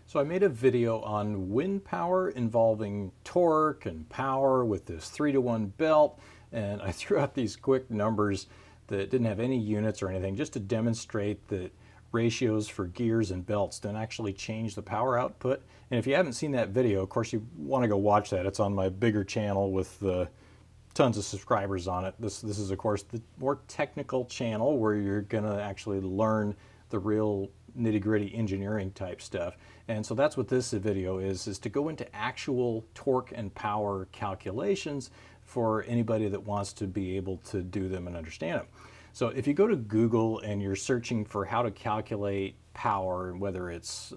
So I made a video on wind power involving torque and power with this 3-to-1 belt, and I threw out these quick numbers that didn't have any units or anything just to demonstrate that ratios for gears and belts don't actually change the power output. And if you haven't seen that video, of course you want to go watch that. It's on my bigger channel with tons of subscribers on it. This is of course the more technical channel where you're gonna actually learn the real nitty-gritty engineering type stuff. And so that's what this video is to go into actual torque and power calculations for anybody that wants to be able to do them and understand them. So if you go to Google and you're searching for how to calculate power, whether it's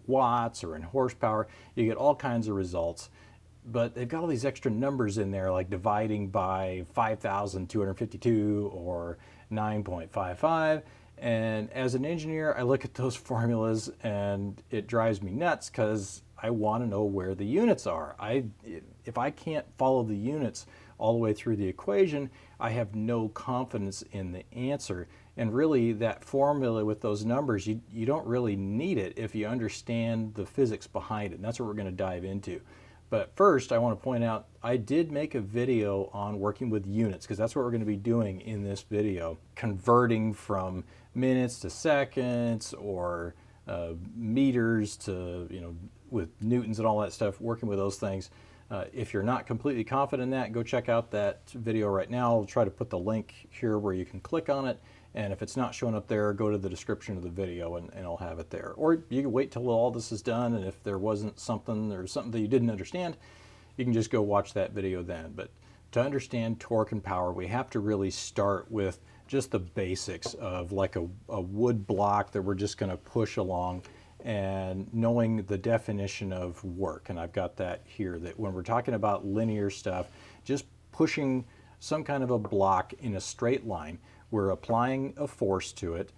watts or in horsepower, you get all kinds of results. But they've got all these extra numbers in there, like dividing by 5,252 or 9.55. And as an engineer, I look at those formulas and it drives me nuts because I want to know where the units are. If I can't follow the units all the way through the equation, I have no confidence in the answer. And really, that formula with those numbers, you don't really need it if you understand the physics behind it. And that's what we're going to dive into. But first, I want to point out, I did make a video on working with units because that's what we're going to be doing in this video. Converting from minutes to seconds or meters to, with newtons and all that stuff, working with those things. If you're not completely confident in that, go check out that video right now. I'll try to put the link here where you can click on it. And if it's not showing up there, go to the description of the video and I'll have it there. Or you can wait till all this is done, and if there wasn't something or something that you didn't understand, you can just go watch that video then. But to understand torque and power, we have to really start with just the basics of like a wood block that we're just going to push along, and knowing the definition of work. And I've got that here, that when we're talking about linear stuff, just pushing some kind of a block in a straight line, we're applying a force to it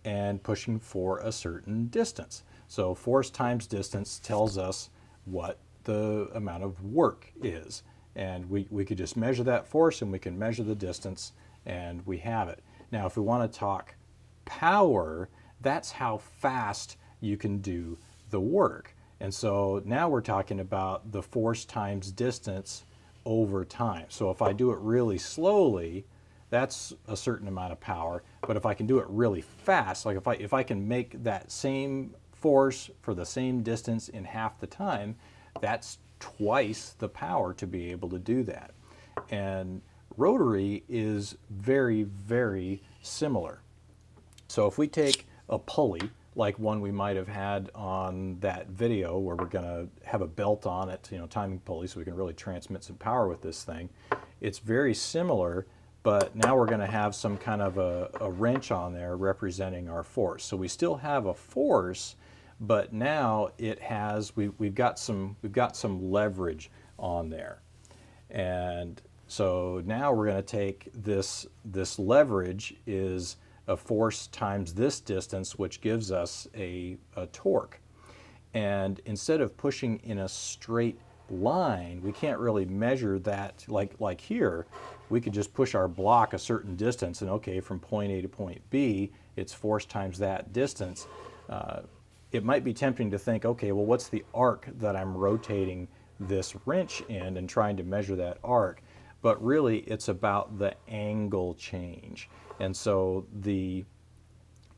and pushing for a certain distance. So force times distance tells us what the amount of work is. And we could just measure that force and we can measure the distance and we have it. Now, if we want to talk power, that's how fast you can do the work. And so now we're talking about the force times distance over time. So if I do it really slowly, that's a certain amount of power. But if I can do it really fast, like if I can make that same force for the same distance in half the time, that's twice the power to be able to do that. And rotary is very, very similar. So if we take a pulley, like one we might have had on that video where we're going to have a belt on it, timing pulley, so we can really transmit some power with this thing. It's very similar, but now we're going to have some kind of a wrench on there representing our force. So we still have a force, but now it has, we've got some leverage on there. And so now we're going to take this leverage is a force times this distance, which gives us a torque. And instead of pushing in a straight line, we can't really measure that like here. We could just push our block a certain distance and okay, from point A to point B, it's force times that distance. It might be tempting to think, okay, well, what's the arc that I'm rotating this wrench in and trying to measure that arc? But really, it's about the angle change. And so the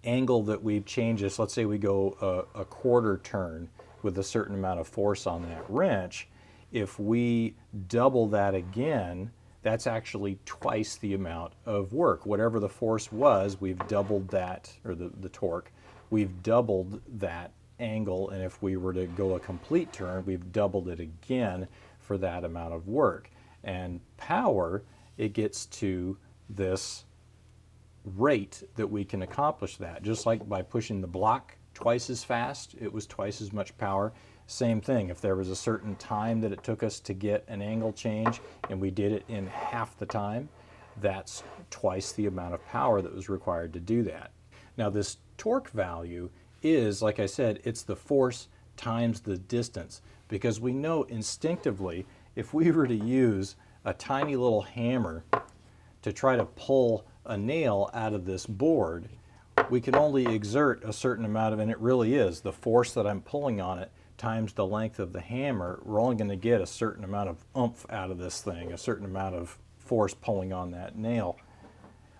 angle that we've changed is, let's say we go a quarter turn with a certain amount of force on that wrench. If we double that again, that's actually twice the amount of work. Whatever the force was, we've doubled that, or the torque, we've doubled that angle. And if we were to go a complete turn, we've doubled it again for that amount of work. And power, it gets to this rate that we can accomplish that. Just like by pushing the block twice as fast, it was twice as much power. Same thing, if there was a certain time that it took us to get an angle change and we did it in half the time, that's twice the amount of power that was required to do that. Now this torque value is, like I said, it's the force times the distance, because we know instinctively if we were to use a tiny little hammer to try to pull a nail out of this board, we can only exert a certain amount of, and it really is, the force that I'm pulling on it times the length of the hammer, we're only going to get a certain amount of oomph out of this thing, a certain amount of force pulling on that nail.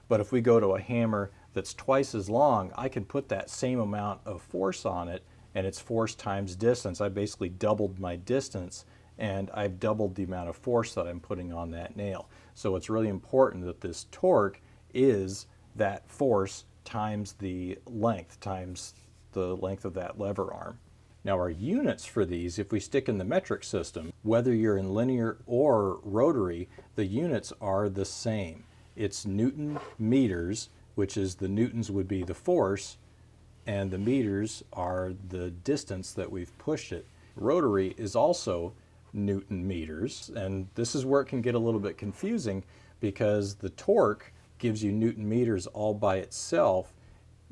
But if we go to a hammer that's twice as long, I can put that same amount of force on it, and it's force times distance. I basically doubled my distance, and I've doubled the amount of force that I'm putting on that nail. So it's really important that this torque is that force times the length of that lever arm. Now our units for these, if we stick in the metric system, whether you're in linear or rotary, the units are the same. It's Newton meters, which is the newtons would be the force, and the meters are the distance that we've pushed it. Rotary is also Newton meters, and this is where it can get a little bit confusing because the torque gives you Newton meters all by itself,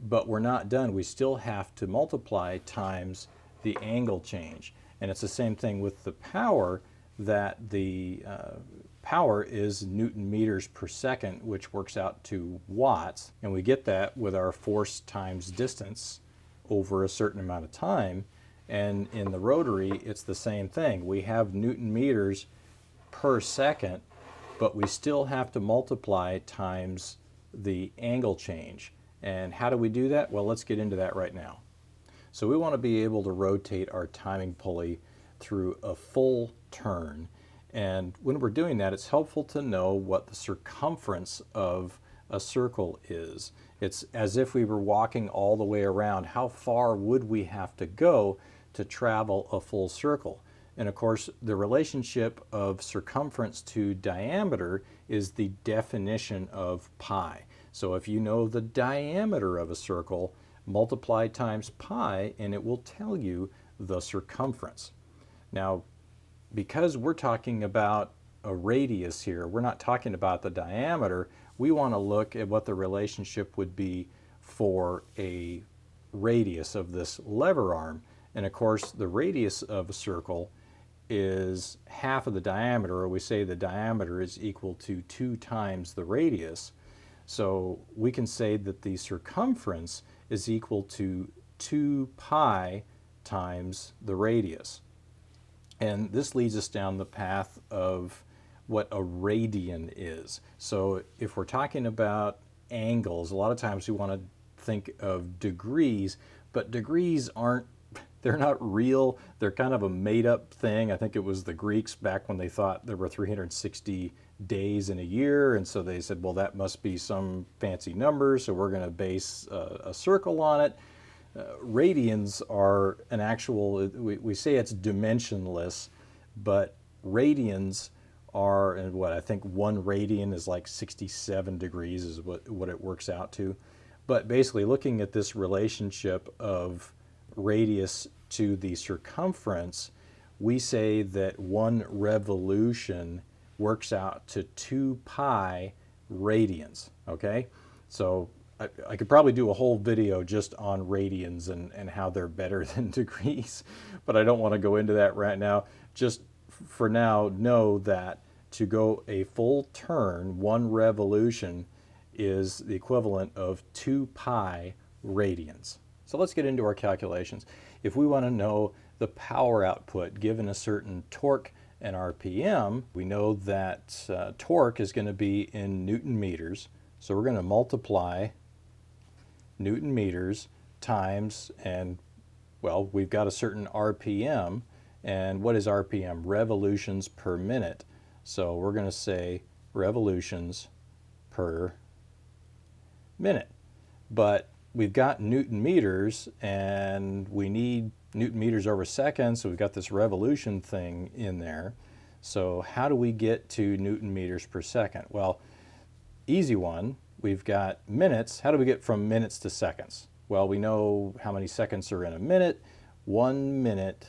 but we're not done. We still have to multiply times the angle change. And it's the same thing with the power, that the power is Newton meters per second, which works out to watts. And we get that with our force times distance over a certain amount of time. And in the rotary, it's the same thing. We have Newton meters per second, but we still have to multiply times the angle change. And how do we do that? Well, let's get into that right now. So we want to be able to rotate our timing pulley through a full turn. And when we're doing that, it's helpful to know what the circumference of a circle is. It's as if we were walking all the way around. How far would we have to go to travel a full circle? And of course, the relationship of circumference to diameter is the definition of pi. So if you know the diameter of a circle, multiply times pi, and it will tell you the circumference. Now, because we're talking about a radius here, we're not talking about the diameter, we want to look at what the relationship would be for a radius of this lever arm. And of course, the radius of a circle is half of the diameter, or we say the diameter is equal to 2 times the radius. So we can say that the circumference is equal to 2 pi times the radius. And this leads us down the path of what a radian is. So if we're talking about angles, a lot of times we want to think of degrees, but degrees they're not real. They're kind of a made-up thing. I think it was the Greeks back when they thought there were 360 days in a year, and so they said, well, that must be some fancy number, so we're going to base a circle on it. Radians are an actual, we say it's dimensionless, but radians are, and what I think 1 radian is like 67 degrees is what it works out to. But basically looking at this relationship of radius to the circumference, we say that 1 revolution works out to 2 pi radians, okay? So I could probably do a whole video just on radians and how they're better than degrees, but I don't want to go into that right now. Just for now, know that to go a full turn, 1 revolution is the equivalent of 2 pi radians. So let's get into our calculations. If we want to know the power output given a certain torque and RPM, we know that torque is going to be in Newton meters. So we're going to multiply Newton meters times, and well, we've got a certain RPM. And what is RPM? Revolutions per minute. So we're going to say revolutions per minute. But we've got Newton meters, and we need Newton meters over seconds, so we've got this revolution thing in there. So how do we get to Newton meters per second? Well, easy one. We've got minutes. How do we get from minutes to seconds? Well, we know how many seconds are in a minute. 1 minute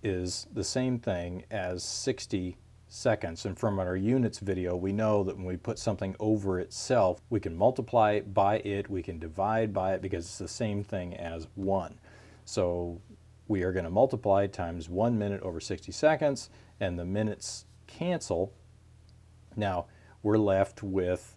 is the same thing as 60 seconds. And from our units video, we know that when we put something over itself, we can multiply by it, we can divide by it, because it's the same thing as 1. So we are going to multiply times 1 minute over 60 seconds, and the minutes cancel. Now we're left with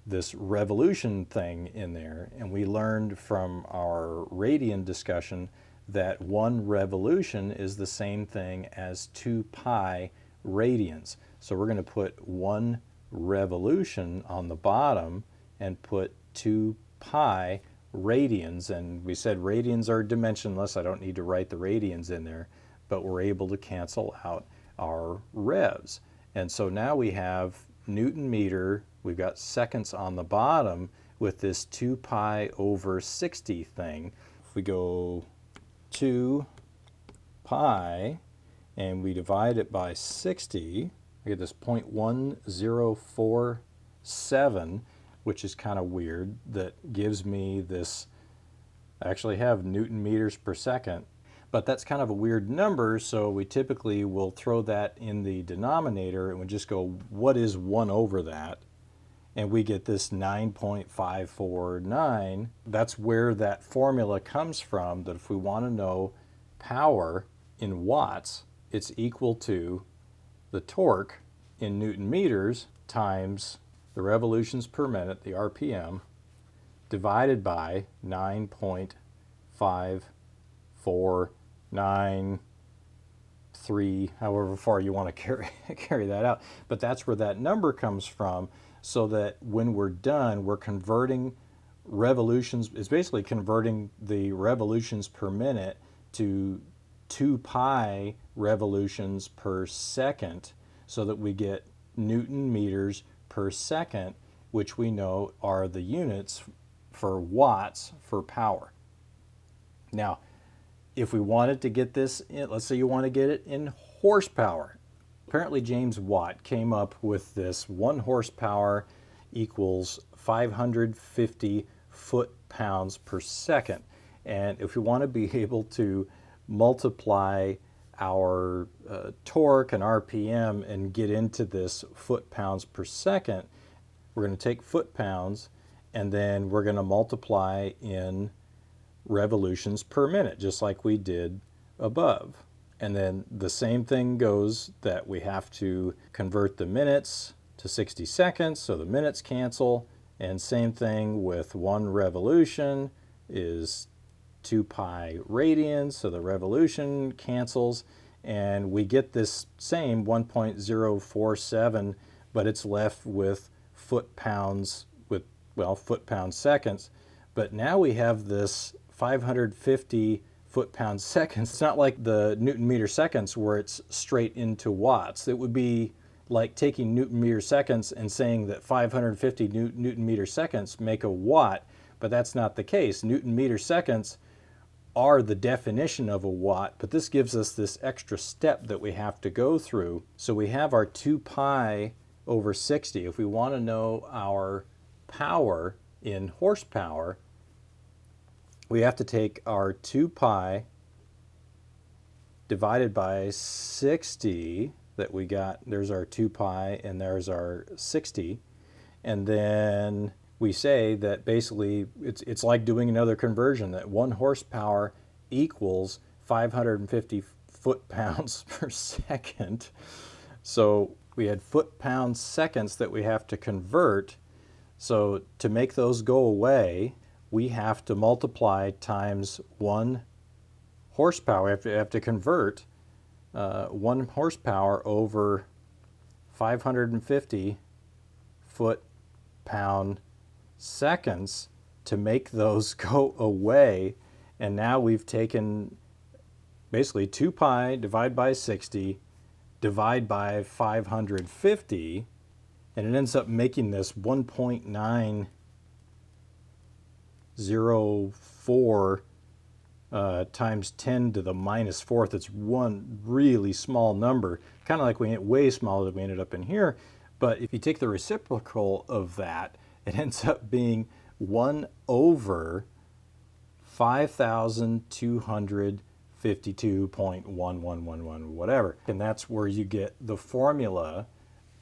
this revolution thing in there, and we learned from our radian discussion that 1 revolution is the same thing as 2 pi radians. So we're going to put 1 revolution on the bottom and put 2 pi radians, and we said radians are dimensionless. I don't need to write the radians in there, but we're able to cancel out our revs. And so now we have Newton meter, we've got seconds on the bottom with this 2 pi over 60 thing. If we go 2 pi and we divide it by 60, I get this 0.1047, which is kind of weird. That gives me this, I actually have Newton meters per second, but that's kind of a weird number, so we typically will throw that in the denominator and we just go, what is 1 over that? And we get this 9.549. That's where that formula comes from, that if we want to know power in watts, it's equal to the torque in Newton meters times the revolutions per minute, the RPM, divided by 9.549, however far you want to carry that out. But that's where that number comes from, so that when we're done, we're converting revolutions. It's basically converting the revolutions per minute to 2 pi revolutions per second, so that we get Newton meters per second, which we know are the units for watts for power. Now, if we wanted to get this in, let's say you want to get it in horsepower. Apparently James Watt came up with this: 1 horsepower equals 550 foot-pounds per second. And if we want to be able to multiply our torque and RPM and get into this foot-pounds per second, we're going to take foot-pounds and then we're going to multiply in revolutions per minute, just like we did above. And then the same thing goes, that we have to convert the minutes to 60 seconds, so the minutes cancel. And same thing with 1 revolution is 2 pi radians, so the revolution cancels. And we get this same 1.047, but it's left with foot-pounds, with, well, foot-pound seconds. But now we have this 550 foot-pound seconds. It's not like the Newton meter seconds where it's straight into watts. It would be like taking Newton meter seconds and saying that 550 Newton meter seconds make a watt, but that's not the case. Newton meter seconds are the definition of a watt, but this gives us this extra step that we have to go through. So we have our 2 pi over 60. If we want to know our power in horsepower, we have to take our 2 pi divided by 60 that we got. There's our 2 pi and there's our 60. And then we say that basically it's like doing another conversion, that 1 horsepower equals 550 foot-pounds per second. So we had foot-pounds seconds that we have to convert. So to make those go away, we have to multiply times 1 horsepower. We have to convert 1 horsepower over 550 foot-pound seconds to make those go away. And now we've taken basically 2 pi divided by 60, divide by 550, and it ends up making this 1.904 times 10 to the minus fourth. It's one really small number, kind of like we way smaller than we ended up in here. But if you take the reciprocal of that, it ends up being 1 over 5,252.1111 whatever. And that's where you get the formula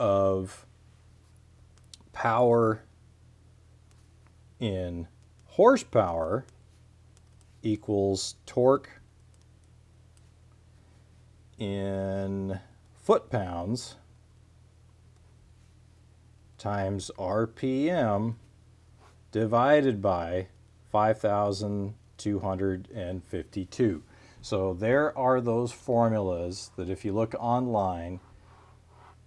of power in horsepower equals torque in foot-pounds times RPM divided by 5,252. So there are those formulas that if you look online,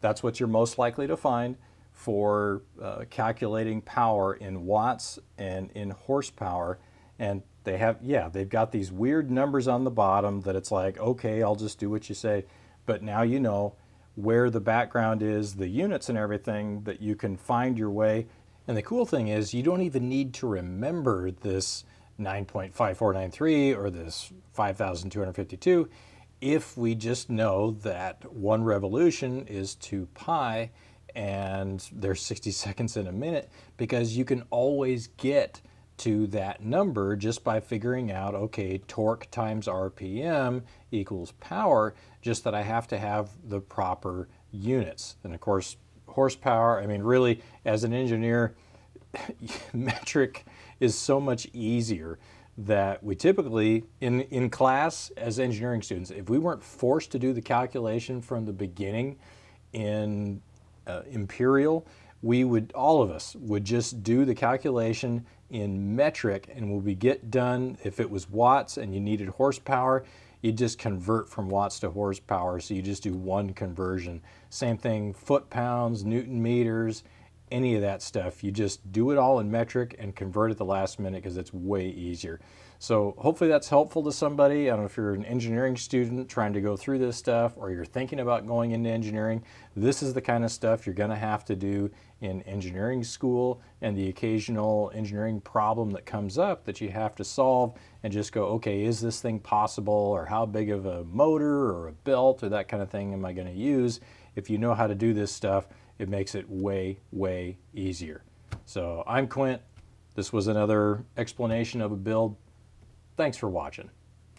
that's what you're most likely to find for calculating power in watts and in horsepower. And they have, yeah, they've got these weird numbers on the bottom that it's like, okay, I'll just do what you say. But now you know where the background is, the units and everything, that you can find your way. And the cool thing is you don't even need to remember this 9.5493 or this 5,252 if we just know that 1 revolution is 2 pi and there's 60 seconds in a minute, because you can always get to that number just by figuring out, okay, torque times RPM equals power, just that I have to have the proper units. And of course, horsepower, I mean, really, as an engineer, metric is so much easier that we typically, in class as engineering students, if we weren't forced to do the calculation from the beginning in imperial, we would, all of us would just do the calculation in metric, and when we get done, if it was watts and you needed horsepower, you just convert from watts to horsepower, so you just do one conversion. Same thing, foot-pounds, newton meters, any of that stuff. You just do it all in metric and convert at the last minute because it's way easier. So hopefully that's helpful to somebody. I don't know if you're an engineering student trying to go through this stuff, or you're thinking about going into engineering. This is the kind of stuff you're going to have to do in engineering school, and the occasional engineering problem that comes up that you have to solve and just go, okay, is this thing possible, or how big of a motor or a belt or that kind of thing am I going to use? If you know how to do this stuff, it makes it way, way easier. So I'm Quint. This was another explanation of a build. Thanks for watching.